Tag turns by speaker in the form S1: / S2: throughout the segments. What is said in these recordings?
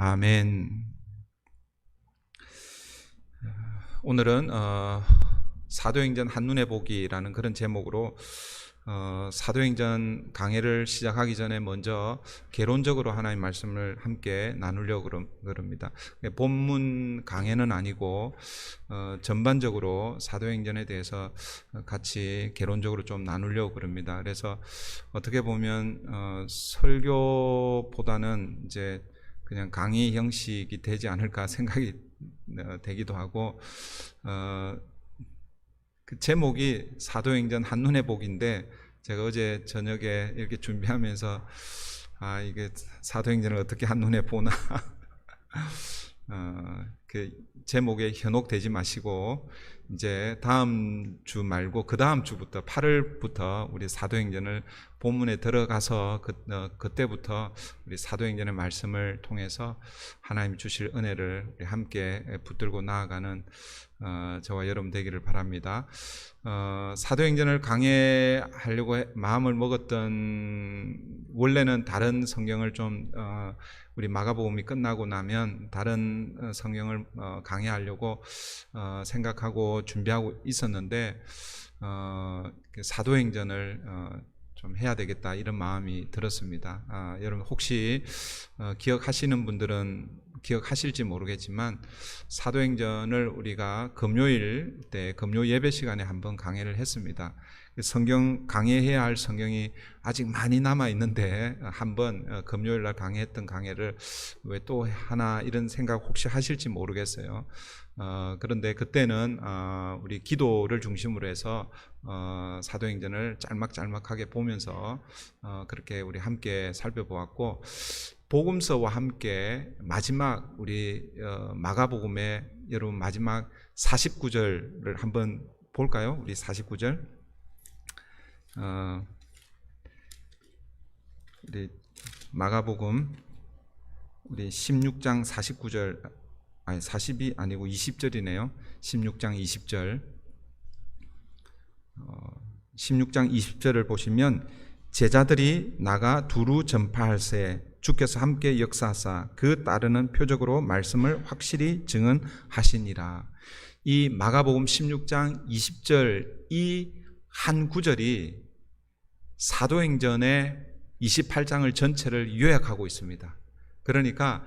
S1: 아멘. 오늘은 사도행전 한눈에 보기라는 그런 제목으로 사도행전 강해를 시작하기 전에 먼저 개론적으로 하나님 말씀을 함께 나누려고 그럽니다. 본문 강해는 아니고 전반적으로 사도행전에 대해서 같이 개론적으로 좀 나누려고 그럽니다. 그래서 어떻게 보면 설교보다는 이제 그냥 강의 형식이 되지 않을까 생각이 되기도 하고, 그 제목이 사도행전 한눈에 보기인데, 제가 어제 저녁에 이렇게 준비하면서 이게 사도행전을 어떻게 한눈에 보나 그 제목에 현혹되지 마시고 이제 다음 주 말고 그 다음 주부터 8월부터 우리 사도행전을 본문에 들어가서 그때부터 우리 사도행전의 말씀을 통해서 하나님 주실 은혜를 우리 함께 붙들고 나아가는 저와 여러분 되기를 바랍니다. 사도행전을 강해하려고 마음을 먹었던, 원래는 다른 성경을 좀 우리 마가복음이 끝나고 나면 다른 성경을 강해하려고 생각하고 준비하고 있었는데 사도행전을 좀 해야 되겠다 이런 마음이 들었습니다. 여러분 혹시 기억하시는 분들은 기억하실지 모르겠지만 사도행전을 우리가 금요일 때 금요 예배 시간에 한번 강해를 했습니다. 성경 강해해야 할 성경이 아직 많이 남아 있는데 한번 금요일 날 강해했던 강해를 왜 또 하나 이런 생각 혹시 하실지 모르겠어요. 그런데 그때는 우리 기도를 중심으로 해서 사도행전을 짤막짤막하게 보면서 그렇게 우리 함께 살펴보았고, 복음서와 함께 마지막 우리 마가복음의 여러분 마지막 49절을 한번 볼까요? 우리 49절 우리 마가복음 우리 16장 49절, 아니 40이 아니고 20절이네요. 16장 20절 16장 20절을 보시면, 제자들이 나가 두루 전파할새 주께서 함께 역사하사 그 따르는 표적으로 말씀을 확실히 증언하시니라. 이 마가복음 16장 20절 이 한 구절이 사도행전의 28장을 전체를 요약하고 있습니다. 그러니까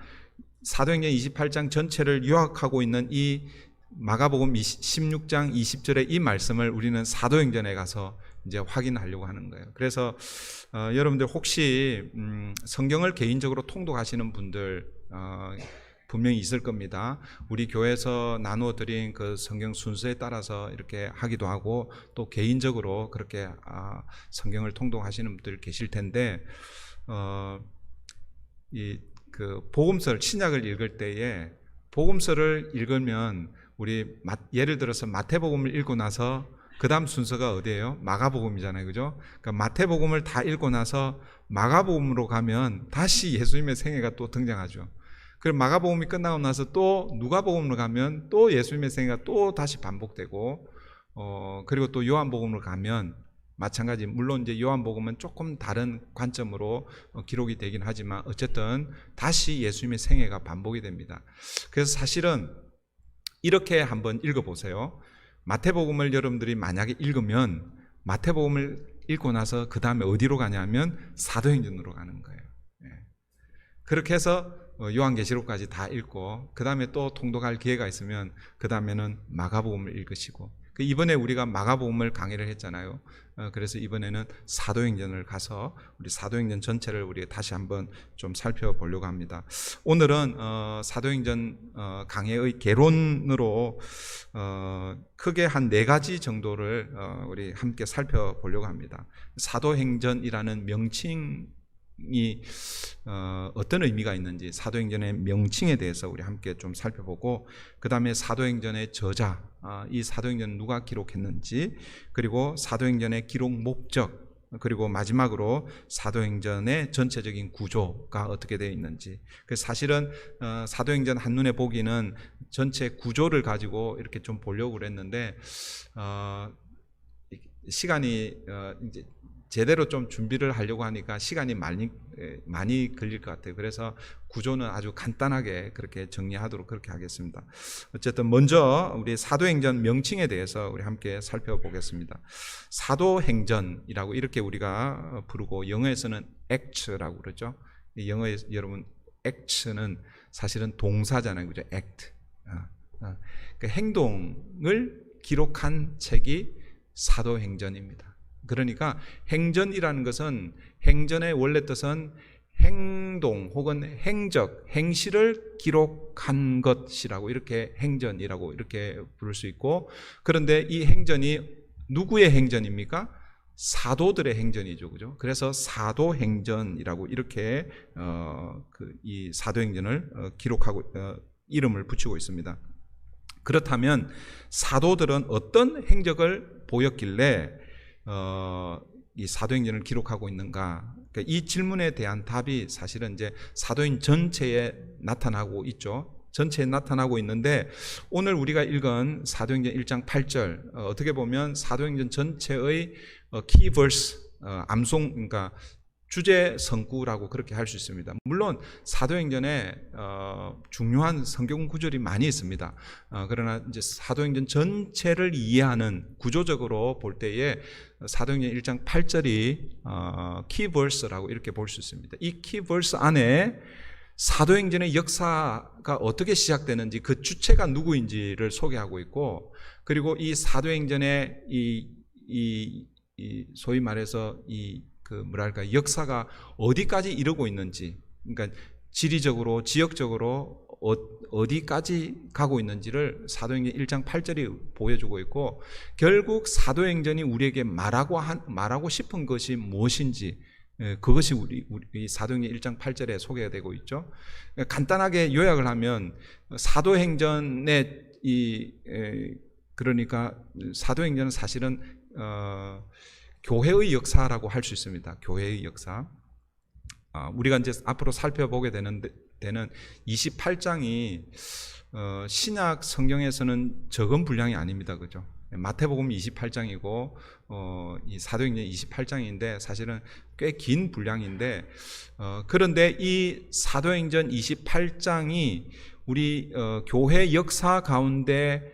S1: 사도행전 28장 전체를 요약하고 있는 이 마가복음 16장 20절의 이 말씀을 우리는 사도행전에 가서 이제 확인하려고 하는 거예요. 그래서 여러분들 혹시 성경을 개인적으로 통독하시는 분들 분명히 있을 겁니다. 우리 교회에서 나누어 드린 그 성경 순서에 따라서 이렇게 하기도 하고, 또 개인적으로 그렇게 성경을 통독하시는 분들 계실 텐데, 그 복음서를, 신약을 읽을 때에 복음서를 읽으면 우리 예를 들어서 마태복음을 읽고 나서 그 다음 순서가 어디예요? 마가복음이잖아요, 그죠? 그러니까 마태복음을 다 읽고 나서 마가복음으로 가면 다시 예수님의 생애가 또 등장하죠. 그리고 마가복음이 끝나고 나서 또 누가복음으로 가면 또 예수님의 생애가 또 다시 반복되고, 그리고 또 요한복음으로 가면 마찬가지. 물론 이제 요한복음은 조금 다른 관점으로 기록이 되긴 하지만 어쨌든 다시 예수님의 생애가 반복이 됩니다. 그래서 사실은 이렇게 한번 읽어보세요. 마태복음을 여러분들이 만약에 읽으면 마태복음을 읽고 나서 그 다음에 어디로 가냐면 사도행전으로 가는 거예요. 그렇게 해서 요한계시록까지 다 읽고, 그 다음에 또 통독할 기회가 있으면 그 다음에는 마가복음을 읽으시고, 이번에 우리가 마가복음을 강의를 했잖아요. 그래서 이번에는 사도행전을 가서 우리 사도행전 전체를 우리 다시 한번 좀 살펴보려고 합니다. 오늘은 사도행전 강해의 개론으로 크게 한 4가지 정도를 우리 함께 살펴보려고 합니다. 사도행전이라는 명칭이 어떤 의미가 있는지, 사도행전의 명칭에 대해서 우리 함께 좀 살펴보고, 그 다음에 사도행전의 저자, 이 사도행전은 누가 기록했는지, 그리고 사도행전의 기록 목적, 그리고 마지막으로 사도행전의 전체적인 구조가 어떻게 되어 있는지. 그래서 사실은 사도행전 한눈에 보기는 전체 구조를 가지고 이렇게 좀 보려고 그랬는데 시간이 이제 제대로 좀 준비를 하려고 하니까 시간이 많이 걸릴 것 같아요. 그래서 구조는 아주 간단하게 그렇게 정리하도록 그렇게 하겠습니다. 어쨌든 먼저 우리 사도행전 명칭에 대해서 우리 함께 살펴보겠습니다. 사도행전이라고 이렇게 우리가 부르고 영어에서는 act라고 그러죠. 영어에 여러분 act는 사실은 동사잖아요, 그죠? act. 그 행동을 기록한 책이 사도행전입니다. 그러니까 행전이라는 것은 행전의 원래 뜻은 행동 혹은 행적, 행실을 기록한 것이라고 이렇게 행전이라고 이렇게 부를 수 있고, 그런데 이 행전이 누구의 행전입니까? 사도들의 행전이죠, 그죠? 그래서 사도행전이라고 이렇게 이 사도행전을 기록하고 이름을 붙이고 있습니다. 그렇다면 사도들은 어떤 행적을 보였길래 이 사도행전을 기록하고 있는가? 그러니까 이 질문에 대한 답이 사실은 이제 사도행 전체에 나타나고 있죠. 전체에 나타나고 있는데, 오늘 우리가 읽은 사도행전 1장 8절 어떻게 보면 사도행전 전체의 키버스, 암송, 그러니까 주제 성구라고 그렇게 할 수 있습니다. 물론 사도행전에 중요한 성경 구절이 많이 있습니다. 그러나 이제 사도행전 전체를 이해하는 구조적으로 볼 때에 사도행전 1장 8절이 키버스라고 이렇게 볼 수 있습니다. 이 키버스 안에 사도행전의 역사가 어떻게 시작되는지, 그 주체가 누구인지를 소개하고 있고, 그리고 이 사도행전의 이 소위 말해서 역사가 어디까지 이르고 있는지, 그러니까 지리적으로, 지역적으로 어디까지 가고 있는지를 사도행전 1장 8절이 보여주고 있고, 결국 사도행전이 우리에게 말하고 싶은 것이 무엇인지, 그것이 우리 사도행전 1장 8절에 소개가 되고 있죠. 간단하게 요약을 하면 사도행전의 그러니까 사도행전은 사실은 교회의 역사라고 할 수 있습니다. 교회의 역사. 우리가 이제 앞으로 살펴보게 되는 28장이 신약 성경에서는 적은 분량이 아닙니다. 그죠? 마태복음 28장이고 이 사도행전 28장인데 사실은 꽤 긴 분량인데, 그런데 이 사도행전 28장이 우리 교회 역사 가운데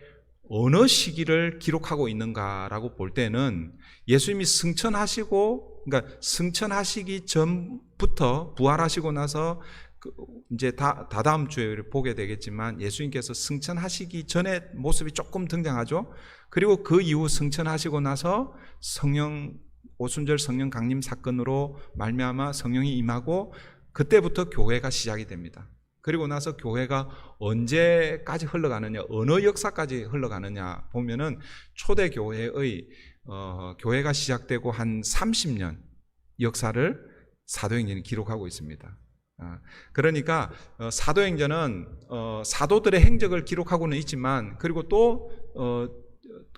S1: 어느 시기를 기록하고 있는가라고 볼 때는 예수님이 승천하시고, 그러니까 승천하시기 전부터 부활하시고 나서 이제 다다음 주에 보게 되겠지만 예수님께서 승천하시기 전에 모습이 조금 등장하죠. 그리고 그 이후 승천하시고 나서 오순절 성령 강림 사건으로 말미암아 성령이 임하고, 그때부터 교회가 시작이 됩니다. 그리고 나서 교회가 언제까지 흘러가느냐, 어느 역사까지 흘러가느냐 보면은 초대 교회의 교회가 시작되고 한 30년 역사를 사도행전이 기록하고 있습니다. 그러니까 사도행전은 사도들의 행적을 기록하고는 있지만, 그리고 또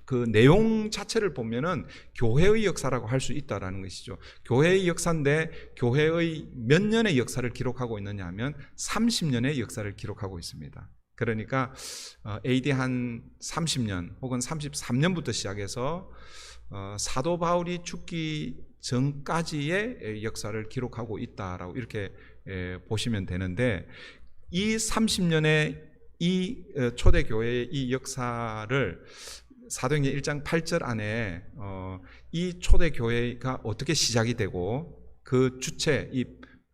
S1: 그 내용 자체를 보면은 교회의 역사라고 할 수 있다라는 것이죠. 교회의 역사인데 교회의 몇 년의 역사를 기록하고 있느냐 하면 30년의 역사를 기록하고 있습니다. 그러니까 AD 한 30년 혹은 33년부터 시작해서 사도 바울이 죽기 전까지의 역사를 기록하고 있다라고 이렇게 보시면 되는데, 이 30년의 이 초대교회의 이 역사를 사도행전 1장 8절 안에 이 초대교회가 어떻게 시작이 되고, 그 주체,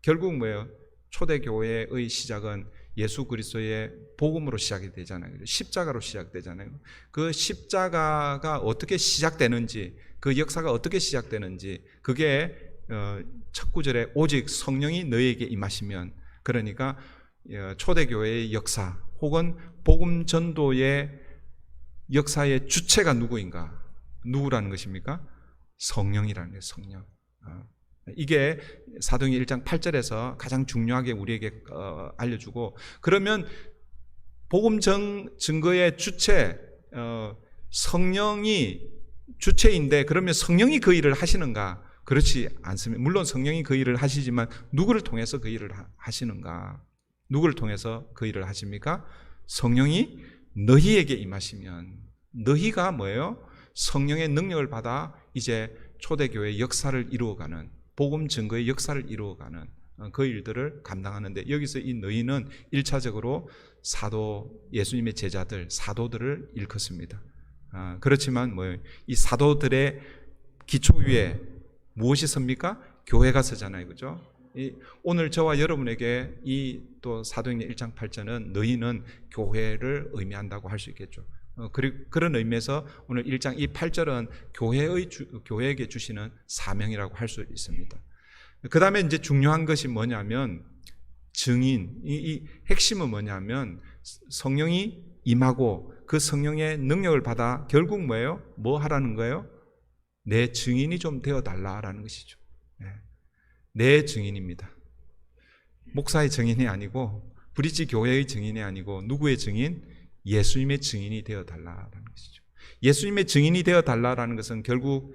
S1: 결국 뭐예요? 초대교회의 시작은 예수 그리스도의 복음으로 시작이 되잖아요. 십자가로 시작되잖아요. 그 십자가가 어떻게 시작되는지, 그 역사가 어떻게 시작되는지, 그게 첫 구절에 오직 성령이 너희에게 임하시면, 그러니까 초대교회의 역사 혹은 복음 전도의 역사의 주체가 누구라는 것입니까? 성령이라는 거예요. 성령. 이게 사도행전 1장 8절에서 가장 중요하게 우리에게 알려주고, 그러면 복음 증거의 주체, 성령이 주체인데 그러면 성령이 그 일을 하시는가? 그렇지 않습니다. 물론 성령이 그 일을 하시지만 누구를 통해서 그 일을 하시는가? 누구를 통해서 그 일을 하십니까? 성령이 너희에게 임하시면, 너희가 뭐예요? 성령의 능력을 받아 이제 초대교회의 역사를 이루어가는, 복음 증거의 역사를 이루어가는 그 일들을 감당하는데, 여기서 이 너희는 1차적으로 예수님의 제자들, 사도들을 일컫습니다. 그렇지만 이 사도들의 기초 위에 무엇이 섭니까? 교회가 서잖아요, 그죠? 오늘 저와 여러분에게 이 또 사도행전 1장 8절은 너희는 교회를 의미한다고 할 수 있겠죠. 그런 의미에서 오늘 1장 이 8절은 교회에게 주시는 사명이라고 할 수 있습니다. 그 다음에 이제 중요한 것이 뭐냐면 증인, 이 핵심은 뭐냐면 성령이 임하고 그 성령의 능력을 받아 결국 뭐예요? 뭐 하라는 거예요? 내 증인이 좀 되어달라라는 것이죠. 내 증인입니다. 목사의 증인이 아니고, 브릿지 교회의 증인이 아니고, 누구의 증인? 예수님의 증인이 되어달라라는 것이죠. 예수님의 증인이 되어달라라는 것은 결국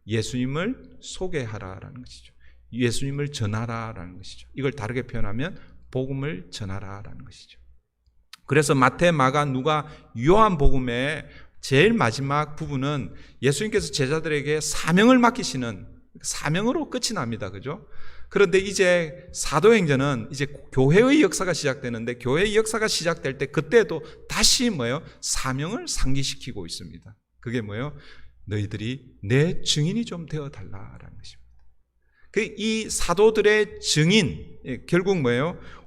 S1: 예수님을 소개하라라는 것이죠. 예수님을 전하라라는 것이죠. 이걸 다르게 표현하면 복음을 전하라라는 것이죠. 그래서 마태, 마가, 누가, 요한 복음의 제일 마지막 부분은 예수님께서 제자들에게 사명을 맡기시는 사명으로 끝이 납니다. 그죠? 그런데 이제 사도행전은 이제 교회의 역사가 시작되는데, 교회의 역사가 시작될 때 그때도 다시 사명을 상기시키고 있습니다. 그게 너희들이 내 증인이 좀 되어달라라는 것입니다. 이 사도들의 증인, 결국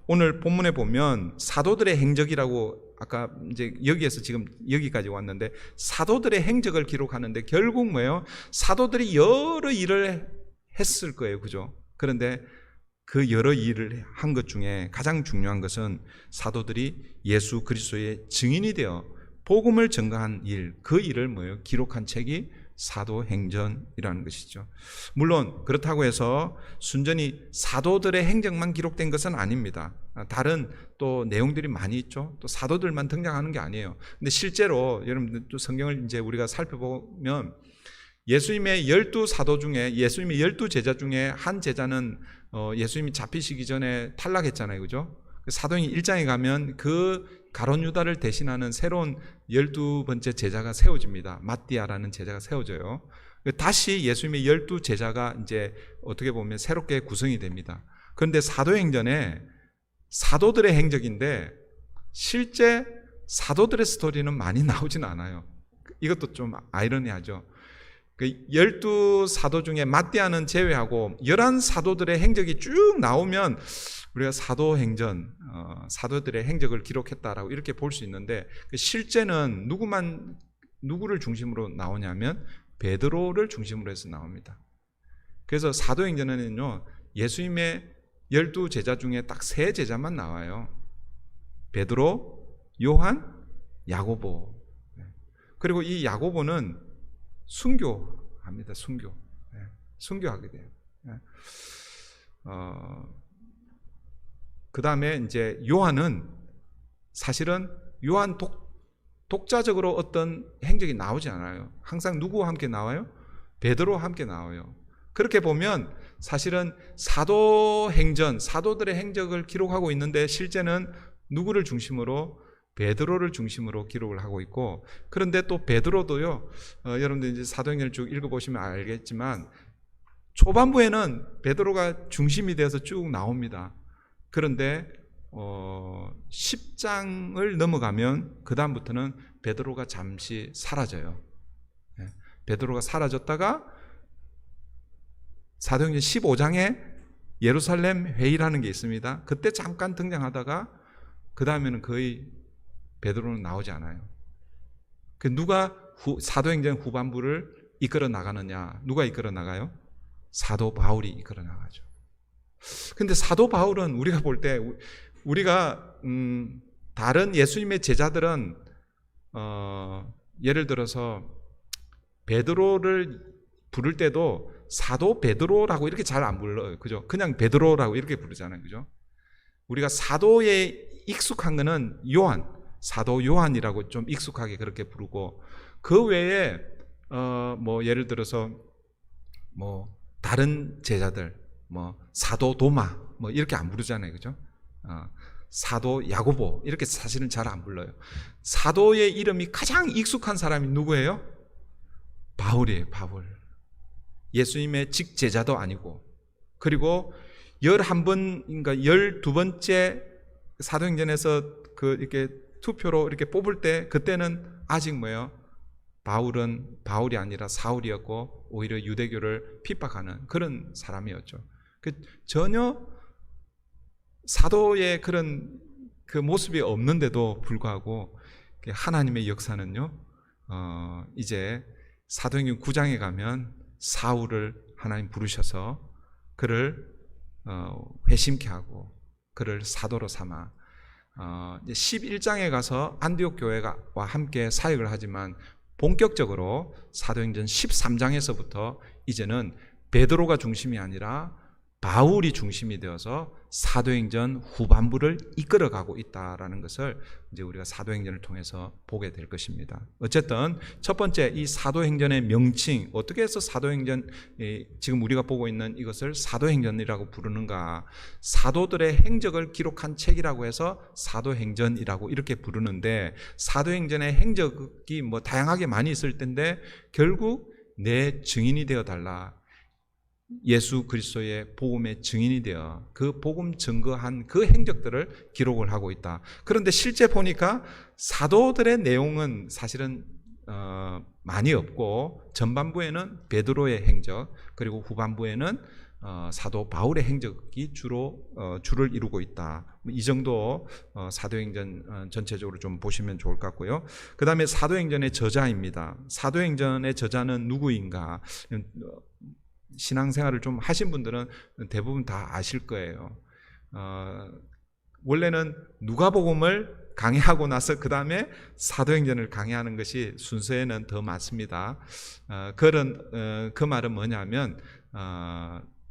S1: 오늘 본문에 보면 사도들의 행적이라고, 아까 이제 여기에서 지금 여기까지 왔는데 사도들의 행적을 기록하는데 결국 사도들이 여러 일을 했을 거예요. 그죠? 그런데 그 여러 일을 한 것 중에 가장 중요한 것은 사도들이 예수 그리스도의 증인이 되어 복음을 전가한 일, 그 일을 기록한 책이 사도행전이라는 것이죠. 물론 그렇다고 해서 순전히 사도들의 행적만 기록된 것은 아닙니다. 다른 또 내용들이 많이 있죠. 또 사도들만 등장하는 게 아니에요. 근데 실제로 여러분들 또 성경을 이제 우리가 살펴보면 예수님의 12사도 중에, 예수님의 12제자 중에 한 제자는 예수님이 잡히시기 전에 탈락했잖아요. 그죠? 사도행전 1장에 가면 그 가룟 유다를 대신하는 새로운 12번째 제자가 세워집니다. 마띠아라는 제자가 세워져요. 다시 예수님의 12제자가 이제 어떻게 보면 새롭게 구성이 됩니다. 그런데 사도행전에 사도들의 행적인데 실제 사도들의 스토리는 많이 나오진 않아요. 이것도 좀 아이러니하죠. 12사도 중에 마띠아는 제외하고 11사도들의 행적이 쭉 나오면 우리가 사도행전, 사도들의 행적을 기록했다라고 이렇게 볼 수 있는데, 실제는 누구를 중심으로 나오냐면 베드로를 중심으로 해서 나옵니다. 그래서 사도행전에는요, 예수님의 12제자 중에 딱 3제자만 나와요. 베드로, 요한, 야고보. 그리고 이 야고보는 순교합니다. 순교하게 돼요. 그 다음에 이제 요한은 사실은 요한 독자적으로 어떤 행적이 나오지 않아요. 항상 누구와 함께 나와요? 베드로와 함께 나와요. 그렇게 보면 사실은 사도행전, 사도들의 행적을 기록하고 있는데 실제는 누구를 중심으로? 베드로를 중심으로 기록을 하고 있고, 그런데 또 베드로도요, 여러분들 이제 사도행전을 쭉 읽어보시면 알겠지만 초반부에는 베드로가 중심이 되어서 쭉 나옵니다. 그런데 10장을 넘어가면 그 다음부터는 베드로가 잠시 사라져요. 베드로가 사라졌다가 사도행전 15장에 예루살렘 회의라는 게 있습니다. 그때 잠깐 등장하다가 그 다음에는 거의 베드로는 나오지 않아요. 누가 사도행전 후반부를 이끌어 나가느냐? 누가 이끌어 나가요? 사도 바울이 이끌어 나가죠. 근데 사도 바울은 우리가 볼 때, 우리가 다른 예수님의 제자들은 예를 들어서 베드로를 부를 때도 사도 베드로라고 이렇게 잘 안 불러요. 그죠? 그냥 베드로라고 이렇게 부르잖아요. 그죠? 우리가 사도에 익숙한 거는 사도 요한이라고 좀 익숙하게 그렇게 부르고, 그 외에 예를 들어서 다른 제자들 사도 도마 이렇게 안 부르잖아요. 그죠? 사도 야고보 이렇게 사실은 잘 안 불러요. 사도의 이름이 가장 익숙한 사람이 누구예요? 바울이에요. 바울. 예수님의 직제자도 아니고, 그리고 11번, 그러니까 12번째 사도행전에서 이렇게 투표로 이렇게 뽑을 때, 그때는 아직 뭐예요? 바울은 바울이 아니라 사울이었고, 오히려 유대교를 핍박하는 그런 사람이었죠. 전혀 사도의 그런 그 모습이 없는데도 불구하고 하나님의 역사는요, 이제 사도행전 9장에 가면 사울을 하나님 부르셔서 그를 회심케 하고 그를 사도로 삼아 11장에 가서 안디옥 교회와 함께 사역을 하지만, 본격적으로 사도행전 13장에서부터 이제는 베드로가 중심이 아니라 바울이 중심이 되어서 사도행전 후반부를 이끌어가고 있다라는 것을 이제 우리가 사도행전을 통해서 보게 될 것입니다. 어쨌든 첫 번째, 이 사도행전의 명칭, 어떻게 해서 사도행전, 지금 우리가 보고 있는 이것을 사도행전이라고 부르는가? 사도들의 행적을 기록한 책이라고 해서 사도행전이라고 이렇게 부르는데, 사도행전의 행적이 뭐 다양하게 많이 있을 텐데 결국 내 증인이 되어 달라. 예수 그리스도의 복음의 증인이 되어 그 복음 증거한 그 행적들을 기록을 하고 있다. 그런데 실제 보니까 사도들의 내용은 사실은 많이 없고, 전반부에는 베드로의 행적, 그리고 후반부에는 사도 바울의 행적이 주를 이루고 있다. 이 정도 사도행전 전체적으로 좀 보시면 좋을 것 같고요. 그 다음에 사도행전의 저자입니다. 사도행전의 저자는 누구인가? 신앙생활을 좀 하신 분들은 대부분 다 아실 거예요. 원래는 누가복음을 강해하고 나서 그 다음에 사도행전을 강해하는 것이 순서에는 더 맞습니다. 그 말은 뭐냐면,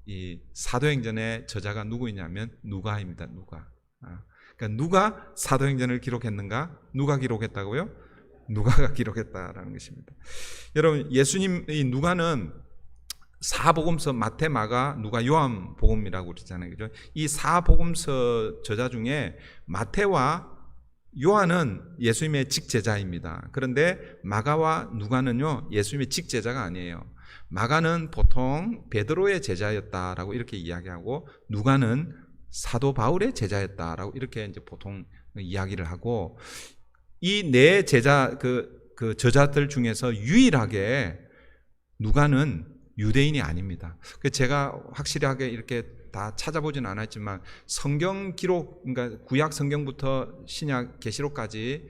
S1: 이 사도행전의 저자가 누구이냐면 누가입니다. 그러니까 누가 사도행전을 기록했는가? 누가 기록했다고요? 누가가 기록했다라는 것입니다. 여러분, 예수님의 누가는 사복음서 마태, 마가, 누가, 요한 복음이라고 그러잖아요. 그죠? 이 사복음서 저자 중에 마태와 요한은 예수님의 직제자입니다. 그런데 마가와 누가는요, 예수님의 직제자가 아니에요. 마가는 보통 베드로의 제자였다라고 이렇게 이야기하고, 누가는 사도 바울의 제자였다라고 이렇게 이제 보통 이야기를 하고, 이 네 제자, 그 저자들 중에서 유일하게 누가는 유대인이 아닙니다. 제가 확실하게 이렇게 다 찾아보진 않았지만, 성경 기록, 그러니까 구약 성경부터 신약 계시록까지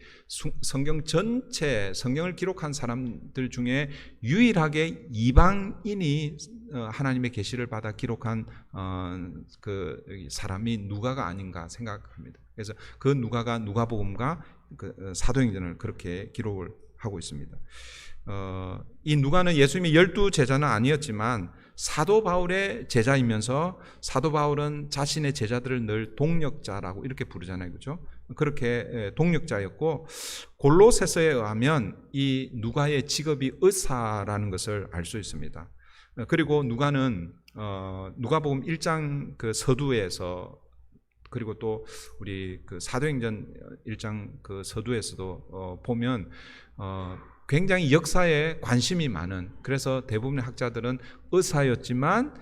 S1: 성경 전체, 성경을 기록한 사람들 중에 유일하게 이방인이 하나님의 계시를 받아 기록한 그 사람이 누가가 아닌가 생각합니다. 그래서 그 누가가 누가복음과 그 사도행전을 그렇게 기록을 하고 있습니다. 이 누가는 예수님의 12제자는 아니었지만 사도 바울의 제자이면서, 사도 바울은 자신의 제자들을 늘 동력자라고 이렇게 부르잖아요. 그렇죠? 그렇게 동력자였고, 골로새서에 의하면 이 누가의 직업이 의사라는 것을 알 수 있습니다. 그리고 누가는 누가복음 1장 그 서두에서, 그리고 또 우리 그 사도행전 1장 그 서두에서도 보면 굉장히 역사에 관심이 많은, 그래서 대부분의 학자들은 의사였지만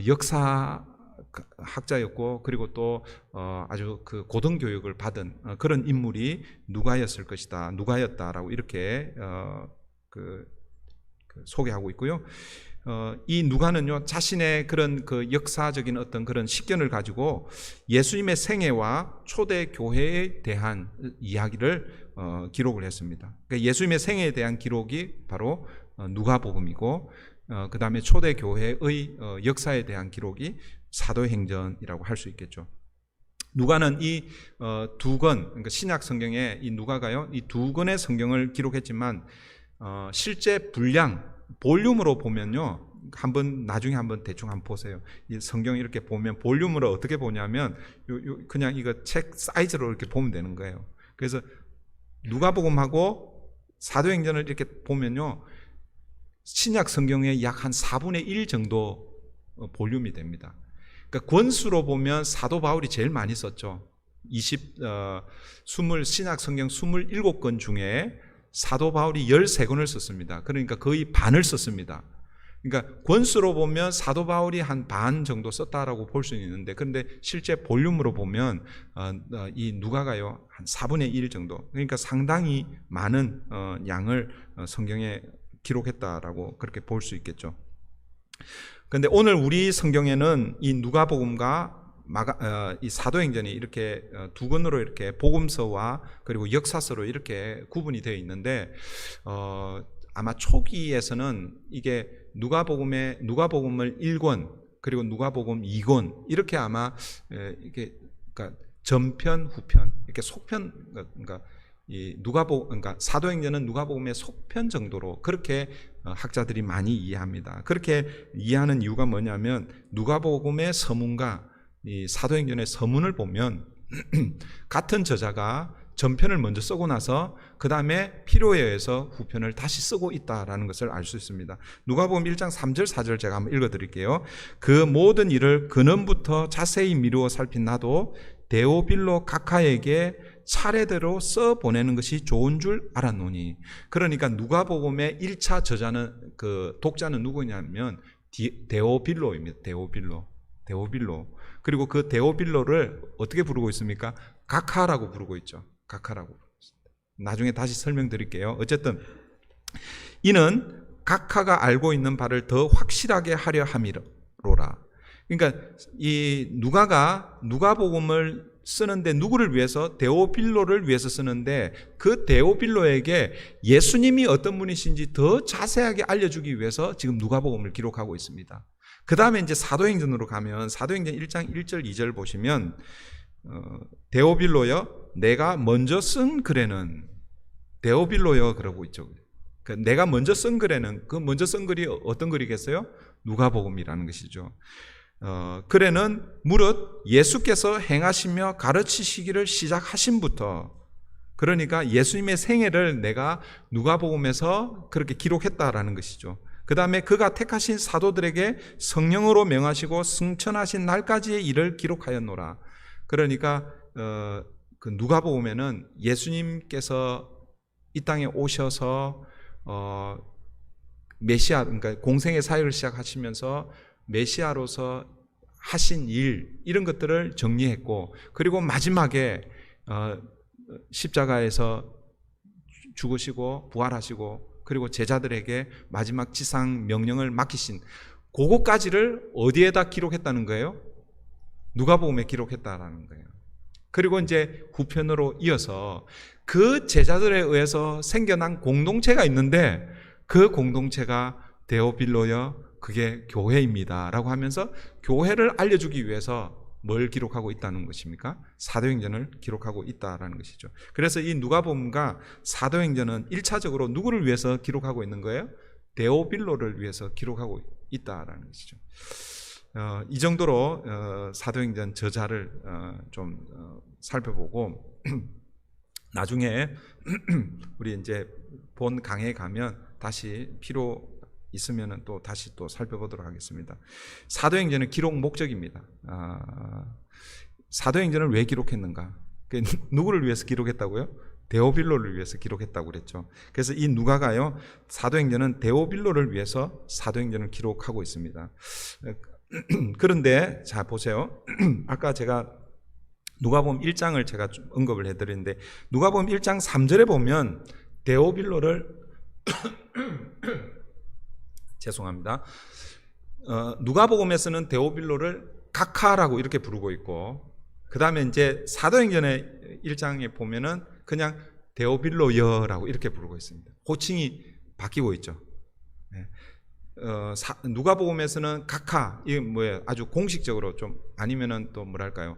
S1: 역사 학자였고, 그리고 또 아주 그 고등교육을 받은 그런 인물이 누가였을 것이다, 누가였다라고 이렇게 소개하고 있고요. 이 누가는요, 자신의 그런 그 역사적인 어떤 그런 식견을 가지고 예수님의 생애와 초대 교회에 대한 이야기를 기록을 했습니다. 그러니까 예수님의 생애에 대한 기록이 바로 누가복음이고, 그 다음에 초대 교회의 역사에 대한 기록이 사도행전이라고 할 수 있겠죠. 누가는 이 두 권, 그러니까 신약 성경에 이 누가가요, 이 두 권의 성경을 기록했지만 실제 분량, 볼륨으로 보면요, 나중에 한번 대충 한번 보세요. 이 성경 이렇게 보면 볼륨으로 어떻게 보냐면 그냥 이거 책 사이즈로 이렇게 보면 되는 거예요. 그래서 누가복음하고 사도행전을 이렇게 보면요, 신약 성경의 약 한 4분의 1 정도 볼륨이 됩니다. 그러니까 권수로 보면 사도 바울이 제일 많이 썼죠. 신약 성경 27권 중에 사도 바울이 13권을 썼습니다. 그러니까 거의 반을 썼습니다. 그러니까 권수로 보면 사도 바울이 한 반 정도 썼다라고 볼 수는 있는데, 그런데 실제 볼륨으로 보면 이 누가가요 한 4분의 1 정도, 그러니까 상당히 많은 양을 성경에 기록했다라고 그렇게 볼 수 있겠죠. 그런데 오늘 우리 성경에는 이 누가복음과 이 사도행전이 이렇게 두 권으로 이렇게 복음서와 그리고 역사서로 이렇게 구분이 되어 있는데, 아마 초기에서는 이게 누가복음을 1권 그리고 누가복음 2권 이렇게 아마 이게 그러니까 전편 후편 이렇게 속편, 그러니까 이 그러니까 사도행전은 누가복음의 속편 정도로 그렇게 학자들이 많이 이해합니다. 그렇게 이해하는 이유가 뭐냐면, 누가복음의 서문과 이 사도행전의 서문을 보면 같은 저자가 전편을 먼저 쓰고 나서 그 다음에 필요에 의해서 후편을 다시 쓰고 있다라는 것을 알 수 있습니다. 누가복음 1장 3절 4절 제가 한번 읽어드릴게요. 그 모든 일을 근원부터 자세히 미루어 살핀 나도 데오빌로 각하에게 차례대로 써보내는 것이 좋은 줄 알았노니. 그러니까 누가복음의 1차 저자는, 그 독자는 누구냐면 데오빌로입니다. 데오빌로. 그리고 그 데오빌로를 어떻게 부르고 있습니까? 각하라고 부르고 있죠. 각하라고. 나중에 다시 설명드릴게요. 어쨌든 이는 각하가 알고 있는 바를 더 확실하게 하려 함이로라. 그러니까 이 누가복음을 쓰는데 누구를 위해서? 데오빌로를 위해서 쓰는데, 그 데오빌로에게 예수님이 어떤 분이신지 더 자세하게 알려주기 위해서 지금 누가복음을 기록하고 있습니다. 그 다음에 이제 사도행전으로 가면 사도행전 1장 1절 2절 보시면 데오빌로여 내가 먼저 쓴 글에는, 데오빌로여 그러고 있죠. 내가 먼저 쓴 글에는, 그 먼저 쓴 글이 어떤 글이겠어요? 누가복음이라는 것이죠. 글에는 무릇 예수께서 행하시며 가르치시기를 시작하신부터, 그러니까 예수님의 생애를 내가 누가복음에서 그렇게 기록했다라는 것이죠. 그 다음에 그가 택하신 사도들에게 성령으로 명하시고 승천하신 날까지의 일을 기록하였노라. 그러니까 그 누가복음에는 예수님께서 이 땅에 오셔서 메시아, 그러니까 공생의 사역을 시작하시면서 메시아로서 하신 일, 이런 것들을 정리했고, 그리고 마지막에 십자가에서 죽으시고 부활하시고 그리고 제자들에게 마지막 지상 명령을 맡기신 그거까지를 어디에다 기록했다는 거예요? 누가복음에 기록했다라는 거예요. 그리고 이제 후편으로 이어서 그 제자들에 의해서 생겨난 공동체가 있는데, 그 공동체가 데오빌로여 그게 교회입니다 라고 하면서 교회를 알려주기 위해서 뭘 기록하고 있다는 것입니까? 사도행전을 기록하고 있다라는 것이죠. 그래서 이 누가복음과 사도행전은 1차적으로 누구를 위해서 기록하고 있는 거예요? 데오빌로를 위해서 기록하고 있다라는 것이죠. 이 정도로 사도행전 저자를 좀 살펴보고 나중에 우리 이제 본 강의에 가면 다시 필요 있으면 또 다시 또 살펴보도록 하겠습니다. 사도행전은 기록 목적입니다. 사도행전을 왜 기록했는가? 누구를 위해서 기록했다고요? 데오빌로를 위해서 기록했다고 그랬죠. 그래서 이 누가가요, 사도행전은 데오빌로를 위해서 사도행전을 기록하고 있습니다. 그런데 자 보세요. 아까 제가 누가복음 1장을 제가 좀 언급을 해드렸는데, 누가복음 1장 3절에 보면 데오빌로를 죄송합니다. 누가복음에서는 데오빌로를 각하라고 이렇게 부르고 있고, 그 다음에 이제 사도행전의 1장에 보면은 그냥 데오빌로여라고 이렇게 부르고 있습니다. 호칭이 바뀌고 있죠. 누가복음에서는 각하, 이게 뭐예요? 아주 공식적으로 좀, 아니면은 또 뭐랄까요?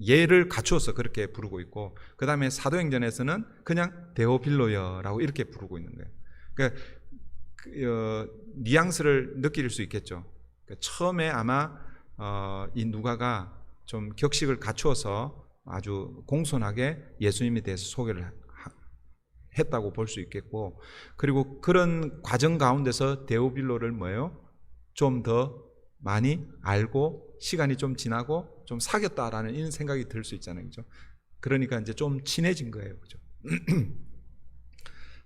S1: 예를 갖추어서 그렇게 부르고 있고, 그 다음에 사도행전에서는 그냥 데오빌로여라고 이렇게 부르고 있는 거예요. 그러니까 뉘앙스를 느낄 수 있겠죠. 그러니까 처음에 아마 이 누가가 좀 격식을 갖추어서 아주 공손하게 예수님에 대해서 소개를 했다고 볼 수 있겠고, 그리고 그런 과정 가운데서 데오빌로를 뭐예요? 좀 더 많이 알고 시간이 좀 지나고 좀 사귀었다라는 이런 생각이 들 수 있잖아요, 그죠? 그러니까 이제 좀 친해진 거예요, 그죠?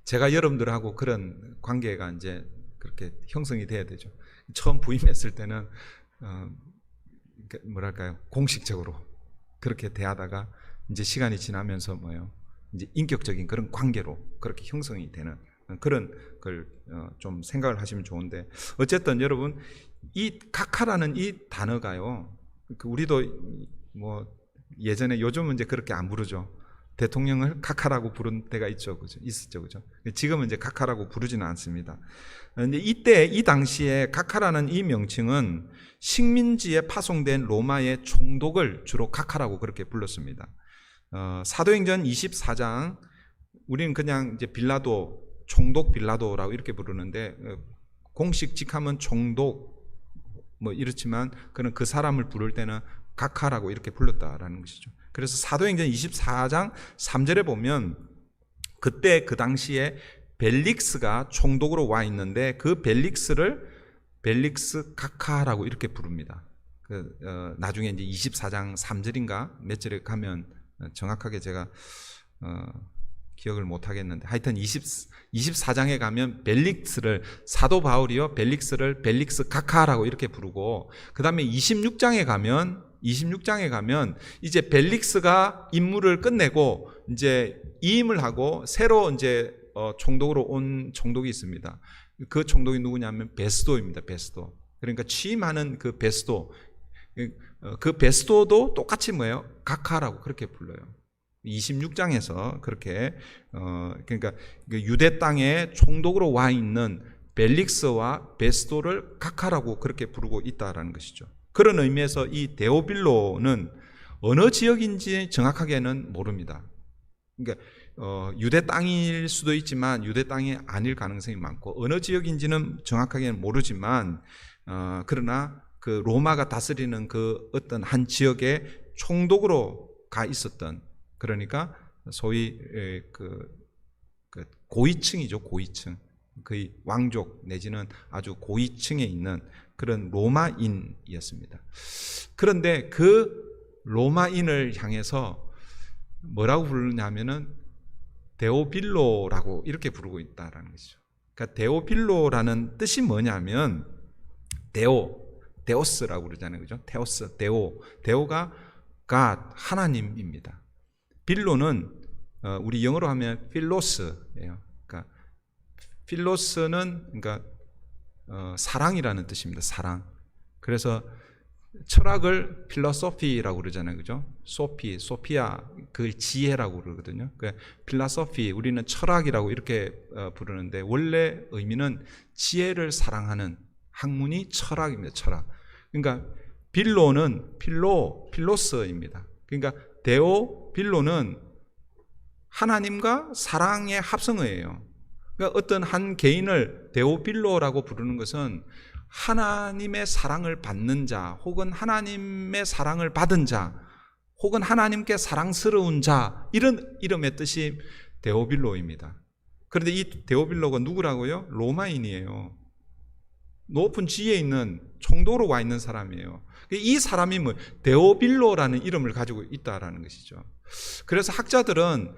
S1: 제가 여러분들하고 그런 관계가 이제 그렇게 형성이 돼야 되죠. 처음 부임했을 때는 뭐랄까요, 공식적으로 그렇게 대하다가 이제 시간이 지나면서 뭐예요, 이제 인격적인 그런 관계로 그렇게 형성이 되는 그런 걸 좀 생각을 하시면 좋은데, 어쨌든 여러분, 이 각하라는 이 단어가요, 우리도 뭐 예전에, 요즘은 이제 그렇게 안 부르죠. 대통령을 각하라고 부른 때가 있죠, 그죠? 있었죠, 그죠? 지금은 이제 각하라고 부르지는 않습니다. 근데 이때, 이 당시에 각하라는 이 명칭은 식민지에 파송된 로마의 총독을 주로 각하라고 그렇게 불렀습니다. 사도행전 24장, 우리는 그냥 이제 빌라도, 총독 빌라도라고 이렇게 부르는데, 공식 직함은 총독, 뭐 이렇지만, 그는 그 사람을 부를 때는 각하라고 이렇게 불렀다라는 것이죠. 그래서 사도행전 24장 3절에 보면, 그때 그 당시에 벨릭스가 총독으로 와 있는데, 그 벨릭스를 벨릭스 각하라고 이렇게 부릅니다. 나중에 이제 24장 3절인가 몇 절에 가면, 정확하게 제가 기억을 못 하겠는데, 하여튼 24장에 가면 벨릭스를, 사도 바울이요, 벨릭스를 벨릭스 각하라고 이렇게 부르고, 그 다음에 26장에 가면 이제 벨릭스가 임무를 끝내고 이제 이임을 하고 새로 이제 총독으로 온 총독이 있습니다. 그 총독이 누구냐면 베스도입니다. 베스도. 그러니까 취임하는 그 베스도, 그 베스도도 똑같이 뭐예요? 각하라고 그렇게 불러요. 26장에서 그렇게 그러니까 유대 땅에 총독으로 와 있는 벨릭스와 베스도를 각하라고 그렇게 부르고 있다라는 것이죠. 그런 의미에서 이 데오빌로는 어느 지역인지 정확하게는 모릅니다. 그러니까 유대 땅일 수도 있지만 유대 땅이 아닐 가능성이 많고, 어느 지역인지는 정확하게는 모르지만 그러나 그 로마가 다스리는 그 어떤 한 지역의 총독으로 가 있었던, 그러니까 소위 그 고위층이죠. 고위층, 거의 왕족 내지는 아주 고위층에 있는 그런 로마인이었습니다. 그런데 그 로마인을 향해서 뭐라고 부르냐면은 데오빌로라고 이렇게 부르고 있다라는 것이죠. 그러니까 데오빌로라는 뜻이 뭐냐면, 데오스라고 그러잖아요, 그죠? 테오스, 데오가 God, 하나님입니다. 빌로는 우리 영어로 하면 필로스예요. 그러니까 필로스는 그러니까 사랑이라는 뜻입니다. 사랑. 그래서 철학을 필로소피라고 그러잖아요, 그죠? 소피아, 그 지혜라고 그러거든요. 그러니까 필로소피, 우리는 철학이라고 이렇게 부르는데, 원래 의미는 지혜를 사랑하는 학문이 철학입니다. 철학. 그러니까 빌로는 필로스입니다. 그러니까 빌로는 하나님과 사랑의 합성어예요. 그러니까 어떤 한 개인을 데오빌로라고 부르는 것은 하나님의 사랑을 받는 자, 혹은 하나님의 사랑을 받은 자, 혹은 하나님께 사랑스러운 자, 이런 이름의 뜻이 데오빌로입니다. 그런데 이 데오빌로가 누구라고요? 로마인이에요. 높은 지위에 있는 총독으로 와 있는 사람이에요. 이 사람이 뭐 데오빌로라는 이름을 가지고 있다라는 것이죠. 그래서 학자들은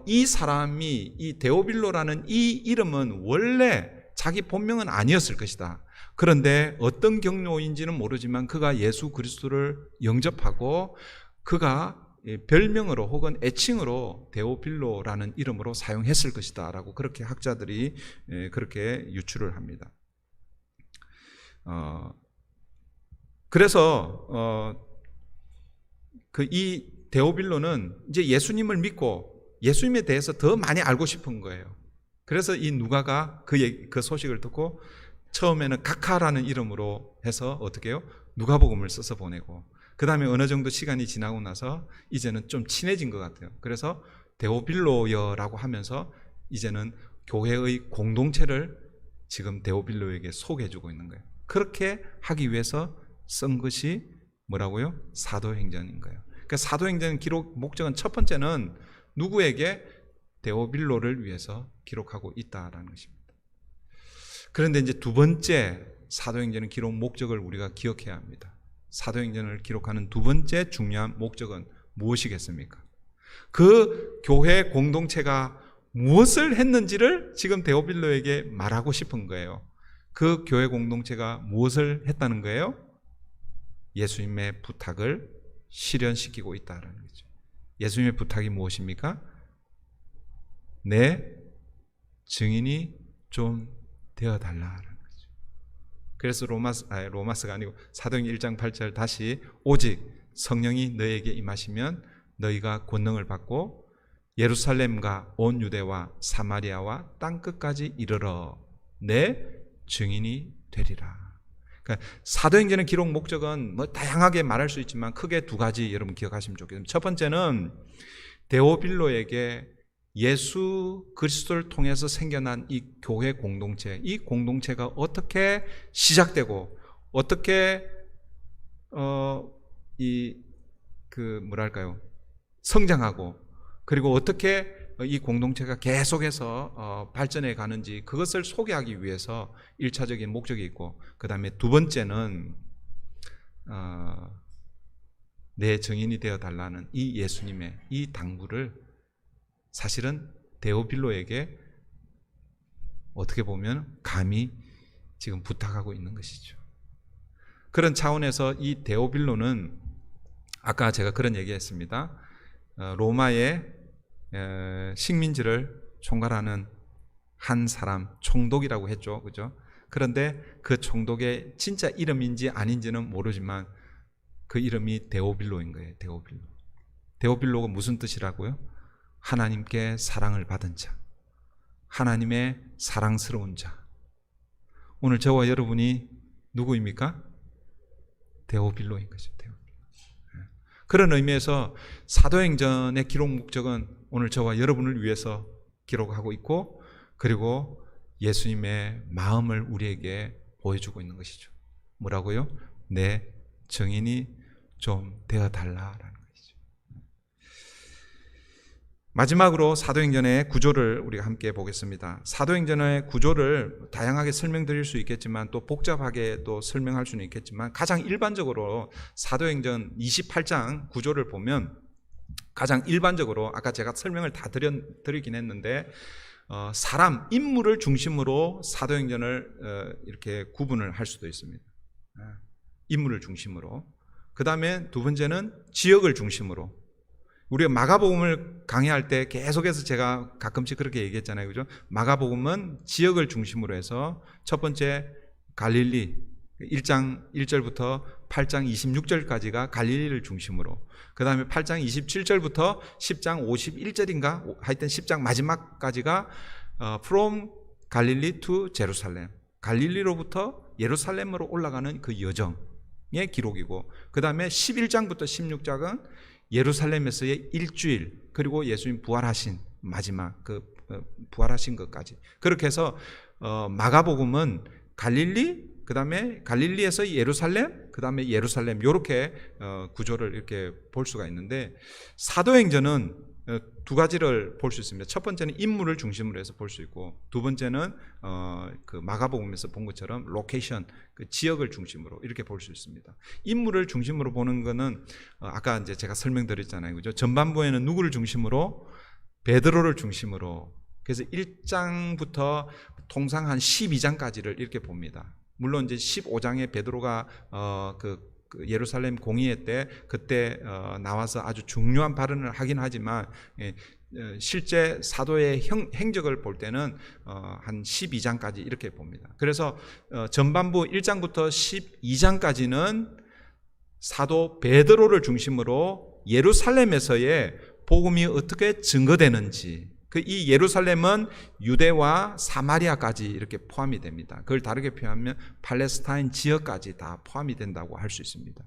S1: 이 사람이, 이 데오빌로라는 이 이름은 원래 자기 본명은 아니었을 것이다. 그런데 어떤 경로인지는 모르지만 그가 예수 그리스도를 영접하고 그가 별명으로 혹은 애칭으로 데오빌로라는 이름으로 사용했을 것이다 라고 그렇게 학자들이 그렇게 유추를 합니다. 그래서 이 데오빌로는 이제 예수님을 믿고 예수님에 대해서 더 많이 알고 싶은 거예요. 그래서 이 누가가 그 소식을 듣고 처음에는 각하라는 이름으로 해서 어떻게 해요? 누가복음을 써서 보내고, 그 다음에 어느 정도 시간이 지나고 나서 이제는 좀 친해진 것 같아요. 그래서 데오빌로여라고 하면서 이제는 교회의 공동체를 지금 데오빌로에게 소개해주고 있는 거예요. 그렇게 하기 위해서 쓴 것이 뭐라고요? 사도행전인 거예요. 그러니까 사도행전 기록 목적은, 첫 번째는 누구에게? 데오빌로를 위해서 기록하고 있다라는 것입니다. 그런데 이제 두 번째, 사도행전의 기록 목적을 우리가 기억해야 합니다. 사도행전을 기록하는 두 번째 중요한 목적은 무엇이겠습니까? 그 교회 공동체가 무엇을 했는지를 지금 데오빌로에게 말하고 싶은 거예요. 그 교회 공동체가 무엇을 했다는 거예요? 예수님의 부탁을 실현시키고 있다는 거죠. 예수님의 부탁이 무엇입니까? 내 증인이 좀 되어달라는 거죠. 그래서 로마스가 아니고 사도행전 1장 8절 다시 오직 성령이 너에게 임하시면 너희가 권능을 받고 예루살렘과 온 유대와 사마리아와 땅끝까지 이르러 내 증인이 되리라. 그러니까 사도행전의 기록 목적은 뭐 다양하게 말할 수 있지만 크게 두 가지 여러분 기억하시면 좋겠습니다. 첫 번째는 데오빌로에게 예수 그리스도를 통해서 생겨난 이 교회 공동체, 이 공동체가 어떻게 시작되고 어떻게 성장하고 그리고 어떻게 이 공동체가 계속해서 발전해 가는지 그것을 소개하기 위해서 1차적인 목적이 있고, 그 다음에 두 번째는 내 증인이 되어 달라는 이 예수님의 이 당부를 사실은 데오빌로에게 어떻게 보면 감히 지금 부탁하고 있는 것이죠. 그런 차원에서 이 데오빌로는 아까 제가 그런 얘기했습니다. 로마의 식민지를 총괄하는 한 사람, 총독이라고 했죠, 그죠? 그런데 그 총독의 진짜 이름인지 아닌지는 모르지만 그 이름이 데오빌로인 거예요. 데오빌로가 무슨 뜻이라고요? 하나님께 사랑을 받은 자, 하나님의 사랑스러운 자. 오늘 저와 여러분이 누구입니까? 데오빌로인 거죠. 그런 의미에서 사도행전의 기록 목적은 오늘 저와 여러분을 위해서 기록하고 있고, 그리고 예수님의 마음을 우리에게 보여주고 있는 것이죠. 뭐라고요? 내 증인이 좀 되어달라라는 것이죠. 마지막으로 사도행전의 구조를 우리가 함께 보겠습니다. 사도행전의 구조를 다양하게 설명드릴 수 있겠지만 또 복잡하게 또 설명할 수는 있겠지만, 가장 일반적으로 사도행전 28장 구조를 보면 가장 일반적으로 아까 제가 설명을 다 드리긴 했는데 사람, 인물을 중심으로 사도행전을 이렇게 구분을 할 수도 있습니다. 인물을 중심으로. 그 다음에 두 번째는 지역을 중심으로. 우리가 마가복음을 강의할 때 계속해서 제가 가끔씩 그렇게 얘기했잖아요, 그죠? 마가복음은 지역을 중심으로 해서 첫 번째 갈릴리 1장 1절부터 8장 26절까지가 갈릴리를 중심으로, 그 다음에 8장 27절부터 10장 51절인가 하여튼 10장 마지막까지가 From Galilee to Jerusalem, 갈릴리로부터 예루살렘으로 올라가는 그 여정의 기록이고, 그 다음에 11장부터 16장은 예루살렘에서의 일주일, 그리고 예수님 부활하신 마지막 부활하신 것까지. 그렇게 해서 마가복음은 갈릴리, 그 다음에 갈릴리에서 예루살렘, 그 다음에 예루살렘, 이렇게 구조를 이렇게 볼 수가 있는데, 사도행전은 두 가지를 볼 수 있습니다. 첫 번째는 인물을 중심으로 해서 볼 수 있고, 두 번째는 그 마가복음에서 본 것처럼 로케이션, 그 지역을 중심으로 이렇게 볼 수 있습니다. 인물을 중심으로 보는 거는 아까 이제 제가 설명드렸잖아요, 그죠? 전반부에는 누구를 중심으로? 베드로를 중심으로. 그래서 1장부터 통상 한 12장까지를 이렇게 봅니다. 물론 이제 15장에 베드로가 그 예루살렘 공의회 때 그때 나와서 아주 중요한 발언을 하긴 하지만 실제 사도의 행적을 볼 때는 한 12장까지 이렇게 봅니다. 그래서 전반부 1장부터 12장까지는 사도 베드로를 중심으로 예루살렘에서의 복음이 어떻게 증거되는지, 이 예루살렘은 유대와 사마리아까지 이렇게 포함이 됩니다. 그걸 다르게 표현하면 팔레스타인 지역까지 다 포함이 된다고 할 수 있습니다.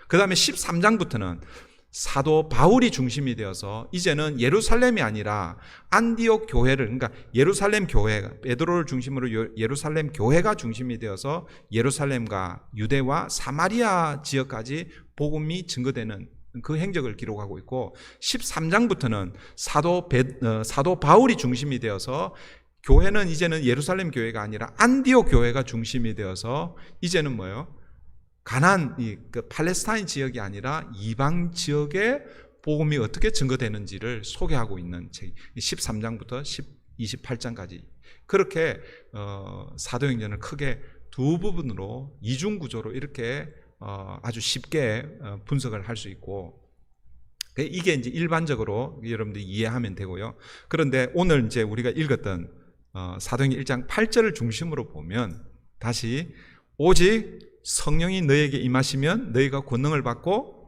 S1: 그 다음에 13장부터는 사도 바울이 중심이 되어서 이제는 예루살렘이 아니라 안디옥 교회를, 그러니까 예루살렘 교회, 베드로를 중심으로 예루살렘 교회가 중심이 되어서 예루살렘과 유대와 사마리아 지역까지 복음이 증거되는 그 행적을 기록하고 있고, 13장부터는 사도 바울이 중심이 되어서 교회는 이제는 예루살렘 교회가 아니라 안디옥 교회가 중심이 되어서 이제는 뭐예요? 그 팔레스타인 지역이 아니라 이방 지역에 복음이 어떻게 증거되는지를 소개하고 있는 책 13장부터 28장까지 그렇게 사도행전을 크게 두 부분으로 이중 구조로 이렇게 아주 쉽게 분석을 할 수 있고 이게 이제 일반적으로 여러분들이 이해하면 되고요. 그런데 오늘 이제 우리가 읽었던 사도행전 1장 8절을 중심으로 보면 다시 오직 성령이 너희에게 임하시면 너희가 권능을 받고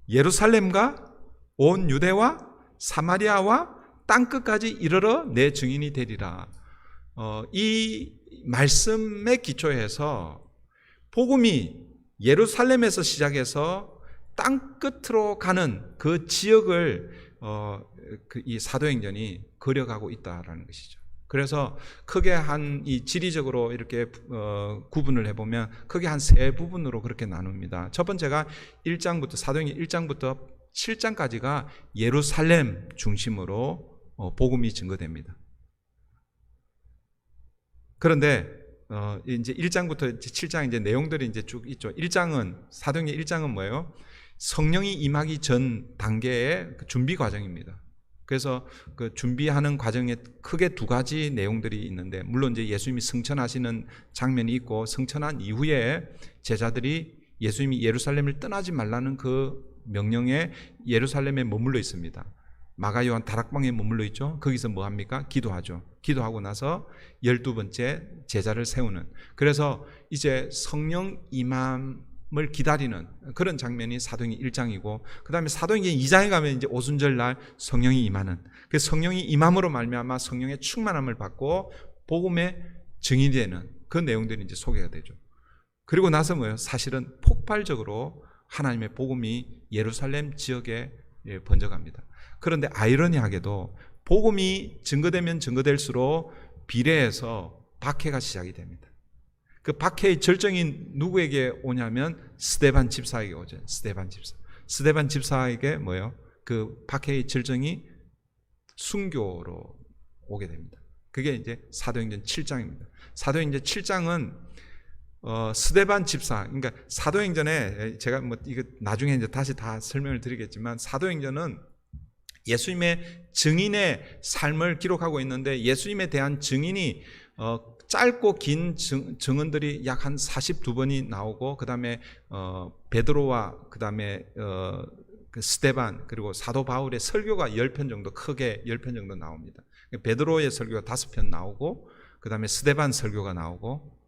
S1: 예루살렘과 온 유대와 사마리아와 땅끝까지 이르러 내 증인이 되리라. 이 말씀에 기초해서 복음이 예루살렘에서 시작해서 땅끝으로 가는 그 지역을 이 사도행전이 그려가고 있다라는 것이죠. 그래서 크게 이 지리적으로 이렇게 구분을 해보면 크게 한 세 부분으로 그렇게 나눕니다. 첫 번째가 1장부터 사도행전 1장부터 7장까지가 예루살렘 중심으로 복음이 증거됩니다. 그런데 이제 1장부터 7장 이제 내용들이 이제 쭉 있죠. 1장은 사도행전 1장은 뭐예요? 성령이 임하기 전 단계의 준비 과정입니다. 그래서 그 준비하는 과정에 크게 두 가지 내용들이 있는데, 물론 이제 예수님이 승천하시는 장면이 있고, 승천한 이후에 제자들이 예수님이 예루살렘을 떠나지 말라는 그 명령에 예루살렘에 머물러 있습니다. 마가 요한 다락방에 머물러 있죠. 거기서 뭐 합니까? 기도하죠. 기도하고 나서 12번째 제자를 세우는, 그래서 이제 성령 임함을 기다리는 그런 장면이 사도행전 1장이고, 그 다음에 사도행전 2장에 가면 이제 오순절 날 성령이 임하는, 그 성령이 임함으로 말미암아 성령의 충만함을 받고 복음의 증인이 되는 그 내용들이 이제 소개가 되죠. 그리고 나서 뭐예요? 사실은 폭발적으로 하나님의 복음이 예루살렘 지역에 번져갑니다. 그런데 아이러니하게도 복음이 증거되면 증거될수록 비례해서 박해가 시작이 됩니다. 그 박해의 절정이 누구에게 오냐면 스데반 집사에게 오죠. 스데반 집사에게 뭐예요? 그 박해의 절정이 순교로 오게 됩니다. 그게 이제 사도행전 7장입니다. 사도행전 7장은 스데반 집사, 그러니까 사도행전에 제가 뭐 이거 나중에 이제 다시 다 설명을 드리겠지만, 사도행전은 예수님의 증인의 삶을 기록하고 있는데, 예수님에 대한 증인이 짧고 긴 증언들이 약 한 42번이 나오고, 그 다음에 베드로와 그 다음에 그 스데반 그리고 사도 바울의 설교가 10편 정도, 크게 10편 정도 나옵니다. 베드로의 설교가 5편 나오고, 그 다음에 스데반 설교가 나오고,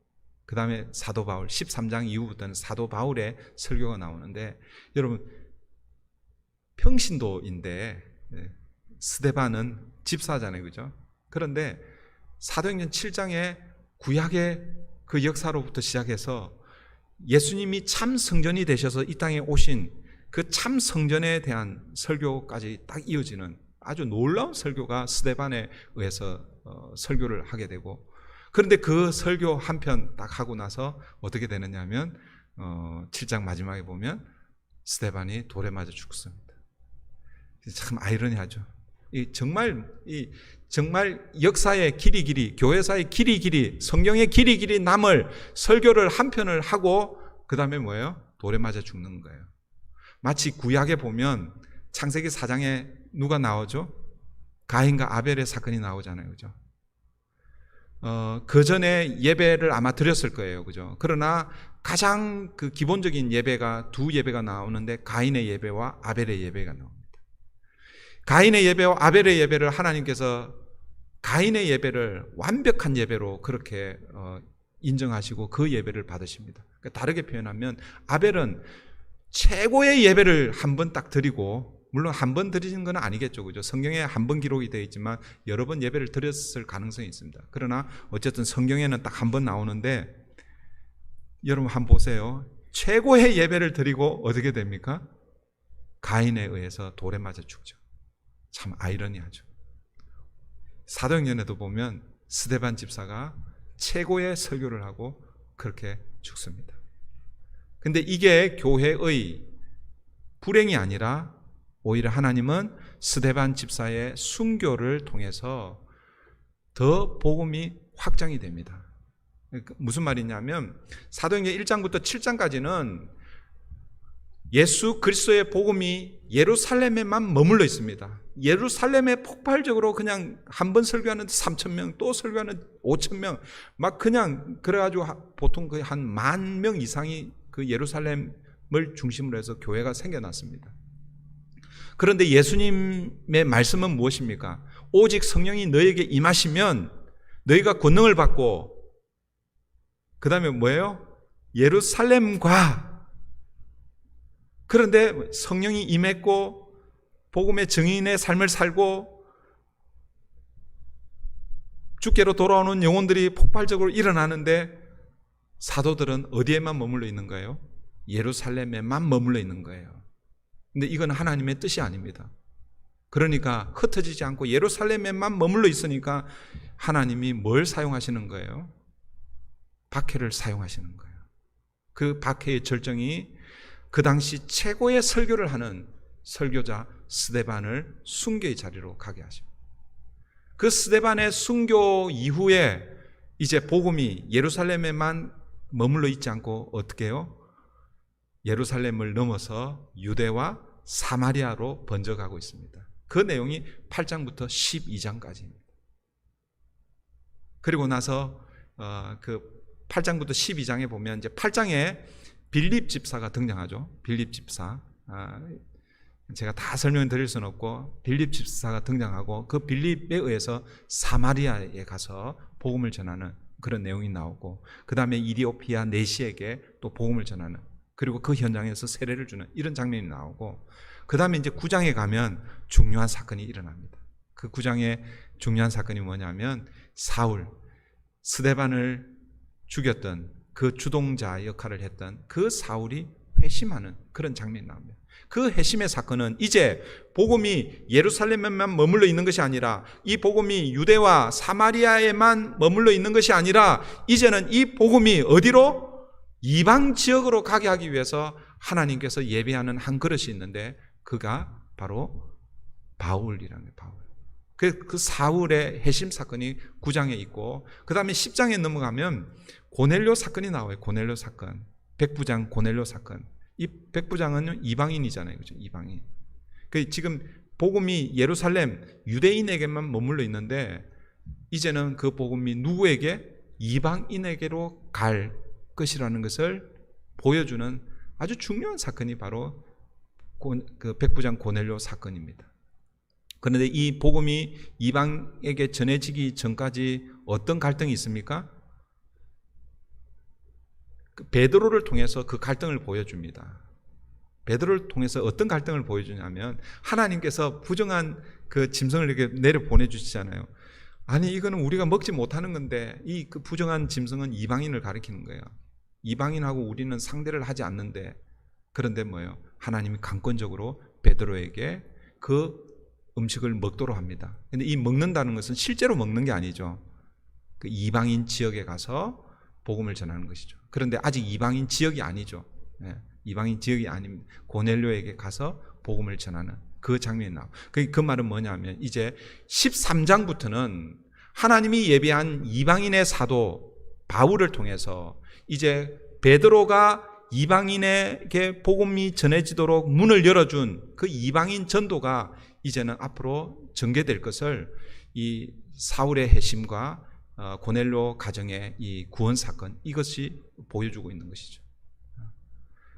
S1: 그 다음에 사도 바울 13장 이후부터는 사도 바울의 설교가 나오는데, 여러분 평신도인데 스데반은 집사잖아요, 그죠? 그런데 사도행전 7장에 구약의 그 역사로부터 시작해서 예수님이 참 성전이 되셔서 이 땅에 오신 그 참 성전에 대한 설교까지 딱 이어지는 아주 놀라운 설교가 스데반에 의해서 설교를 하게 되고, 그런데 그 설교 한 편 딱 하고 나서 어떻게 되느냐 하면 7장 마지막에 보면 스데반이 돌에 맞아 죽습니다. 참 아이러니하죠. 정말 역사의 길이 교회사의 길이 성경의 길이 남을 설교를 한 편을 하고 그 다음에 뭐예요? 돌에 맞아 죽는 거예요. 마치 구약에 보면 창세기 4장에 누가 나오죠? 가인과 아벨의 사건이 나오잖아요, 그죠? 그 전에 예배를 아마 드렸을 거예요, 그죠? 그러나 가장 그 기본적인 예배가 두 예배가 나오는데, 가인의 예배와 아벨의 예배가 나옵니다. 가인의 예배와 아벨의 예배를 하나님께서 가인의 예배를 완벽한 예배로 그렇게 인정하시고 그 예배를 받으십니다. 그러니까 다르게 표현하면 아벨은 최고의 예배를 한 번 딱 드리고, 물론 한 번 드리는 건 아니겠죠, 그죠? 성경에 한 번 기록이 되어 있지만 여러 번 예배를 드렸을 가능성이 있습니다. 그러나 어쨌든 성경에는 딱 한 번 나오는데, 여러분 한번 보세요. 최고의 예배를 드리고 어떻게 됩니까? 가인에 의해서 돌에 맞아 죽죠. 참 아이러니하죠. 사도행전에도 보면 스데반 집사가 최고의 설교를 하고 그렇게 죽습니다. 근데 이게 교회의 불행이 아니라 오히려 하나님은 스데반 집사의 순교를 통해서 더 복음이 확장이 됩니다. 무슨 말이냐면 사도행전 1장부터 7장까지는 예수 그리스도의 복음이 예루살렘에만 머물러 있습니다. 예루살렘에 폭발적으로 그냥 한 번 설교하는데 3,000명, 또 설교하는 5,000명, 막 그냥 그래가지고 보통 거의 한 10,000명 이상이 그 예루살렘을 중심으로 해서 교회가 생겨났습니다. 그런데 예수님의 말씀은 무엇입니까? 오직 성령이 너에게 임하시면 너희가 권능을 받고, 그 다음에 뭐예요? 예루살렘과, 그런데 성령이 임했고 복음의 증인의 삶을 살고 주께로 돌아오는 영혼들이 폭발적으로 일어나는데 사도들은 어디에만 머물러 있는 거예요? 예루살렘에만 머물러 있는 거예요. 근데 이건 하나님의 뜻이 아닙니다. 그러니까 흩어지지 않고 예루살렘에만 머물러 있으니까 하나님이 뭘 사용하시는 거예요? 박해를 사용하시는 거예요. 그 박해의 절정이 그 당시 최고의 설교를 하는 설교자 스데반을 순교의 자리로 가게 하십니다. 그 스데반의 순교 이후에 이제 복음이 예루살렘에만 머물러 있지 않고 어떻게 해요? 예루살렘을 넘어서 유대와 사마리아로 번져가고 있습니다. 그 내용이 8장부터 12장까지입니다. 그리고 나서 그 8장부터 12장에 보면 이제 8장에 빌립 집사가 등장하죠. 빌립 집사. 제가 다 설명을 드릴 수는 없고 빌립 집사가 등장하고 그 빌립에 의해서 사마리아에 가서 복음을 전하는 그런 내용이 나오고, 그 다음에 이디오피아 네시에게 또 복음을 전하는, 그리고 그 현장에서 세례를 주는 이런 장면이 나오고, 그 다음에 이제 9장에 가면 중요한 사건이 일어납니다. 그 9장의 중요한 사건이 뭐냐면 사울, 스데반을 죽였던 그 주동자 역할을 했던 그 사울이 회심하는 그런 장면이 나옵니다. 그 회심의 사건은 이제 복음이 예루살렘에만 머물러 있는 것이 아니라, 이 복음이 유대와 사마리아에만 머물러 있는 것이 아니라 이제는 이 복음이 어디로? 이방 지역으로 가게 하기 위해서 하나님께서 예배하는 한 그릇이 있는데 그가 바로 바울이라는 거예요. 바울. 그 사울의 회심 사건이 9장에 있고, 그 다음에 10장에 넘어가면 고넬료 사건이 나와요. 고넬료 사건. 백부장 고넬료 사건. 이 백부장은 이방인이잖아요. 그죠? 이방인. 지금 복음이 예루살렘 유대인에게만 머물러 있는데 이제는 그 복음이 누구에게? 이방인에게로 갈 것이라는 것을 보여주는 아주 중요한 사건이 바로 그 백부장 고넬료 사건입니다. 그런데 이 복음이 이방에게 전해지기 전까지 어떤 갈등이 있습니까? 베드로를 통해서 그 갈등을 보여줍니다. 베드로를 통해서 어떤 갈등을 보여주냐면, 하나님께서 부정한 그 짐승을 이렇게 내려 보내주시잖아요. 아니 이거는 우리가 먹지 못하는 건데, 이 그 부정한 짐승은 이방인을 가리키는 거예요. 이방인하고 우리는 상대를 하지 않는데, 그런데 뭐예요? 하나님이 강권적으로 베드로에게 그 음식을 먹도록 합니다. 근데 이 먹는다는 것은 실제로 먹는 게 아니죠. 그 이방인 지역에 가서 복음을 전하는 것이죠. 그런데 아직 이방인 지역이 아니죠. 이방인 지역이 아닙니다. 고넬료에게 가서 복음을 전하는 그 장면이 나와요. 그 말은 뭐냐면 이제 13장부터는 하나님이 예비한 이방인의 사도 바울을 통해서 이제 베드로가 이방인에게 복음이 전해지도록 문을 열어준 그 이방인 전도가 이제는 앞으로 전개될 것을 이 사울의 회심과 고넬료 가정의 이 구원 사건, 이것이 보여주고 있는 것이죠.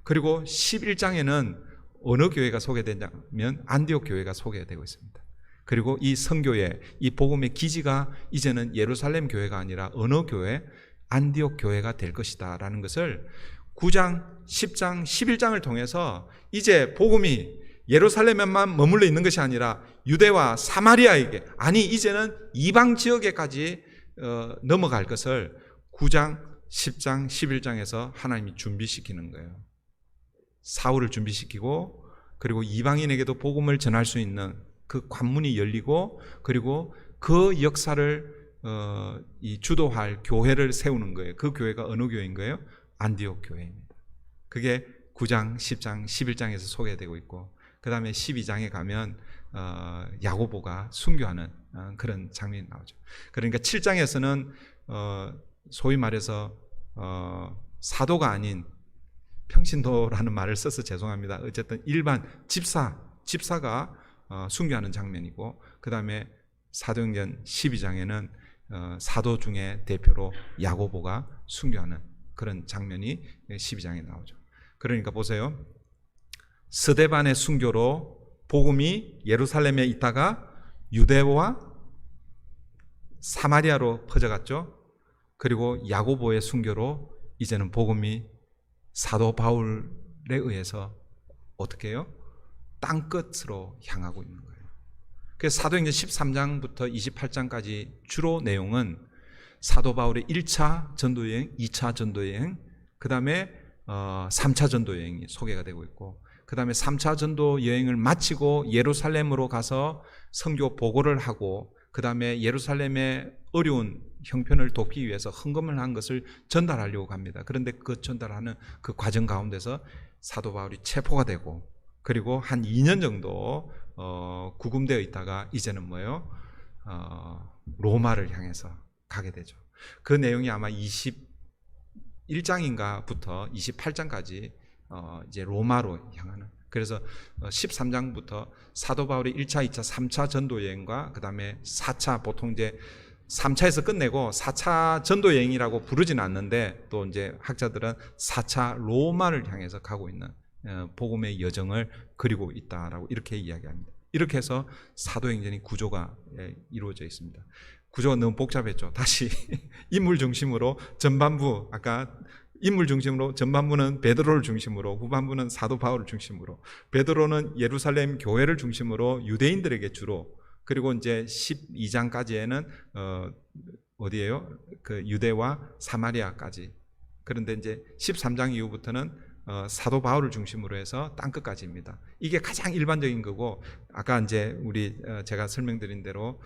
S1: 그리고 11장에는 어느 교회가 소개되냐면 안디옥 교회가 소개되고 있습니다. 그리고 이 선교회, 이 복음의 기지가 이제는 예루살렘 교회가 아니라 어느 교회? 안디옥 교회가 될 것이다 라는 것을 9장, 10장, 11장을 통해서 이제 복음이 예루살렘에만 머물러 있는 것이 아니라 유대와 사마리아에게, 아니 이제는 이방 지역에까지 넘어갈 것을 9장, 10장, 11장에서 하나님이 준비시키는 거예요. 사울을 준비시키고, 그리고 이방인에게도 복음을 전할 수 있는 그 관문이 열리고, 그리고 그 역사를 이 주도할 교회를 세우는 거예요. 그 교회가 어느 교회인 거예요? 안디옥 교회입니다. 그게 9장, 10장, 11장에서 소개되고 있고, 그 다음에 12장에 가면 야고보가 순교하는 그런 장면이 나오죠. 그러니까 7장에서는 소위 말해서 사도가 아닌 평신도라는 말을 써서 죄송합니다. 어쨌든 일반 집사가 순교하는 장면이고, 그 다음에 사도행전 12장에는 사도 중에 대표로 야고보가 순교하는 그런 장면이 12장에 나오죠. 그러니까 보세요. 스데반의 순교로 복음이 예루살렘에 있다가 유대와 사마리아로 퍼져갔죠. 그리고 야고보의 순교로 이제는 복음이 사도 바울에 의해서 어떻게 해요? 땅끝으로 향하고 있는 거예요. 그래서 사도행전 13장부터 28장까지 주로 내용은 사도 바울의 1차 전도여행, 2차 전도여행, 그 다음에 3차 전도여행이 소개가 되고 있고, 그 다음에 3차 전도여행을 마치고 예루살렘으로 가서 선교 보고를 하고, 그 다음에 예루살렘의 어려운 형편을 돕기 위해서 헌금을 한 것을 전달하려고 합니다. 그런데 그 전달하는 그 과정 가운데서 사도 바울이 체포가 되고, 그리고 한 2년 정도 구금되어 있다가 이제는 뭐예요? 로마를 향해서 가게 되죠. 그 내용이 아마 21장인가부터 28장까지 이제 로마로 향하는, 그래서 13장부터 사도 바울이 1차, 2차, 3차 전도 여행과 그 다음에 4차, 보통 이제 3차에서 끝내고 4차 전도 여행이라고 부르지는 않는데, 또 이제 학자들은 4차 로마를 향해서 가고 있는 복음의 여정을 그리고 있다라고 이렇게 이야기합니다. 이렇게 해서 사도행전이 구조가 이루어져 있습니다. 구조가 너무 복잡했죠. 다시 인물 중심으로 전반부, 아까 인물 중심으로 전반부는 베드로를 중심으로, 후반부는 사도 바울을 중심으로, 베드로는 예루살렘 교회를 중심으로 유대인들에게 주로, 그리고 이제 12장까지에는 어디예요? 그 유대와 사마리아까지. 그런데 이제 13장 이후부터는 사도 바울을 중심으로 해서 땅끝까지입니다. 이게 가장 일반적인 거고, 아까 이제 제가 설명드린 대로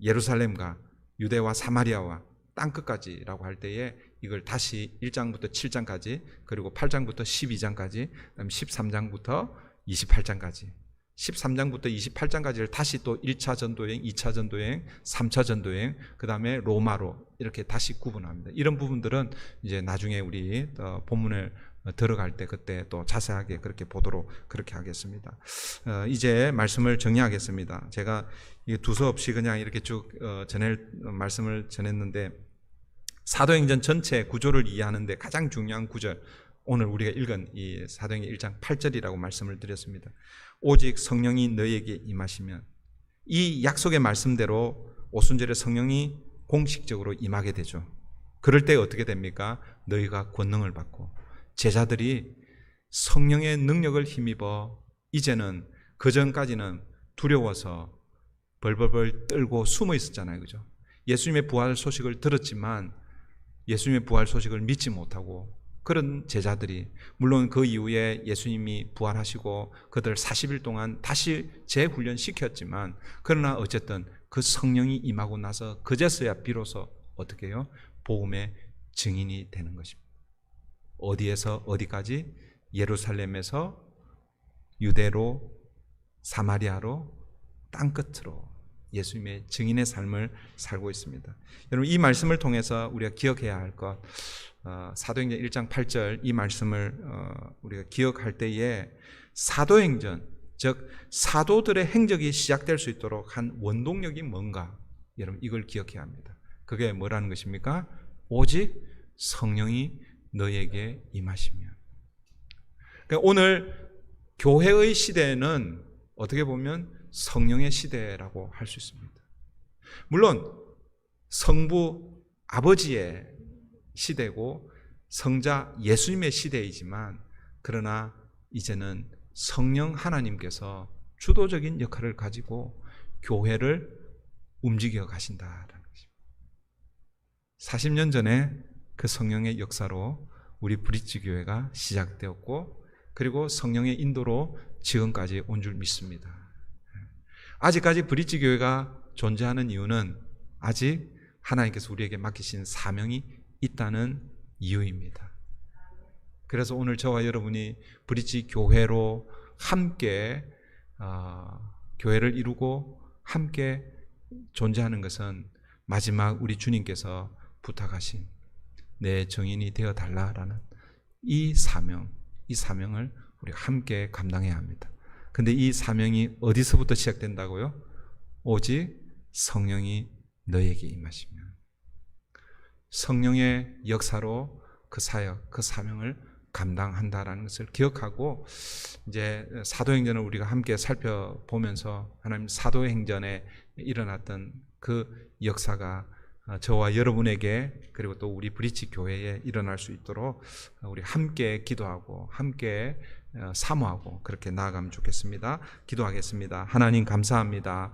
S1: 예루살렘과 유대와 사마리아와 땅끝까지라고 할 때에 이걸 다시 1장부터 7장까지, 그리고 8장부터 12장까지, 그다음에 13장부터 28장까지, 13장부터 28장까지를 다시 또 1차 전도여행, 2차 전도여행, 3차 전도여행, 그 다음에 로마로 이렇게 다시 구분합니다. 이런 부분들은 이제 나중에 우리 본문을 들어갈 때 그때 또 자세하게 그렇게 보도록 그렇게 하겠습니다. 이제 말씀을 정리하겠습니다. 제가 두서없이 그냥 이렇게 쭉 말씀을 전했는데, 사도행전 전체 구조를 이해하는데 가장 중요한 구절, 오늘 우리가 읽은 이 사도행전 1장 8절이라고 말씀을 드렸습니다. 오직 성령이 너희에게 임하시면, 이 약속의 말씀대로 오순절에 성령이 공식적으로 임하게 되죠. 그럴 때 어떻게 됩니까? 너희가 권능을 받고, 제자들이 성령의 능력을 힘입어, 이제는 그전까지는 두려워서 벌벌벌 떨고 숨어 있었잖아요. 그죠? 예수님의 부활 소식을 들었지만 예수님의 부활 소식을 믿지 못하고, 그런 제자들이, 물론 그 이후에 예수님이 부활하시고 그들 40일 동안 다시 재훈련시켰지만, 그러나 어쨌든 그 성령이 임하고 나서 그제서야 비로소 어떻게 해요? 복음의 증인이 되는 것입니다. 어디에서 어디까지? 예루살렘에서 유대로 사마리아로 땅끝으로 예수님의 증인의 삶을 살고 있습니다. 여러분, 이 말씀을 통해서 우리가 기억해야 할 것, 사도행전 1장 8절 이 말씀을 우리가 기억할 때에 사도행전, 즉 사도들의 행적이 시작될 수 있도록 한 원동력이 뭔가, 여러분 이걸 기억해야 합니다. 그게 뭐라는 것입니까? 오직 성령이 너에게 임하시면. 그러니까 오늘 교회의 시대는 어떻게 보면 성령의 시대라고 할 수 있습니다. 물론 성부 아버지의 시대고 성자 예수님의 시대이지만, 그러나 이제는 성령 하나님께서 주도적인 역할을 가지고 교회를 움직여 가신다라는 것입니다. 40년 전에 그 성령의 역사로 우리 브릿지 교회가 시작되었고, 그리고 성령의 인도로 지금까지 온 줄 믿습니다. 아직까지 브릿지 교회가 존재하는 이유는 아직 하나님께서 우리에게 맡기신 사명이 있다는 이유입니다. 그래서 오늘 저와 여러분이 브릿지 교회로 함께 교회를 이루고 함께 존재하는 것은 마지막 우리 주님께서 부탁하신 내 증인이 되어 달라라는 이 사명을 우리가 함께 감당해야 합니다. 근데 이 사명이 어디서부터 시작된다고요? 오직 성령이 너에게 임하시면, 성령의 역사로 그 사역, 그 사명을 감당한다라는 것을 기억하고, 이제 사도행전을 우리가 함께 살펴보면서 하나님 사도행전에 일어났던 그 역사가 저와 여러분에게, 그리고 또 우리 브리치 교회에 일어날 수 있도록 우리 함께 기도하고 함께 사모하고 그렇게 나아가면 좋겠습니다. 기도하겠습니다. 하나님 감사합니다.